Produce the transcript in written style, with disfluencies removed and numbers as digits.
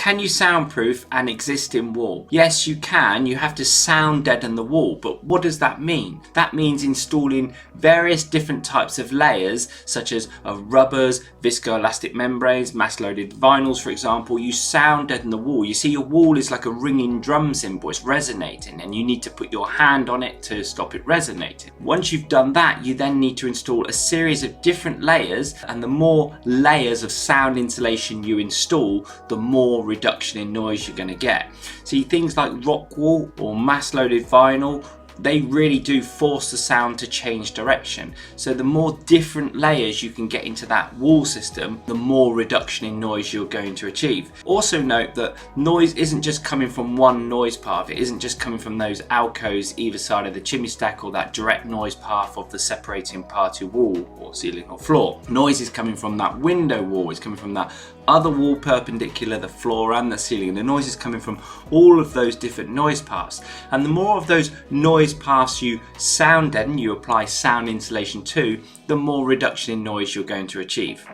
Can you soundproof an existing wall? Yes, you can. You have to sound deaden the wall, but what does that mean? That means installing various different types of layers, such as rubbers, viscoelastic membranes, mass-loaded vinyls, for example. You sound deaden the wall. You see, your wall is like a ringing drum cymbal. It's resonating, and you need to put your hand on it to stop it resonating. Once you've done that, you then need to install a series of different layers, and the more layers of sound insulation you install, the more reduction in noise you're going to get. See, things like rock wool or mass loaded vinyl, they really do force the sound to change direction. So the more different layers you can get into that wall system, the more reduction in noise you're going to achieve. Also note that noise isn't just coming from one noise path. It isn't just coming from those alcoves either side of the chimney stack or that direct noise path of the separating party wall or ceiling or floor. Noise is coming from that window wall. It's coming from that other wall perpendicular, the floor and the ceiling. The noise is coming from all of those different noise paths, and the more of those noise paths you sound deaden, you apply sound insulation to, the more reduction in noise you're going to achieve.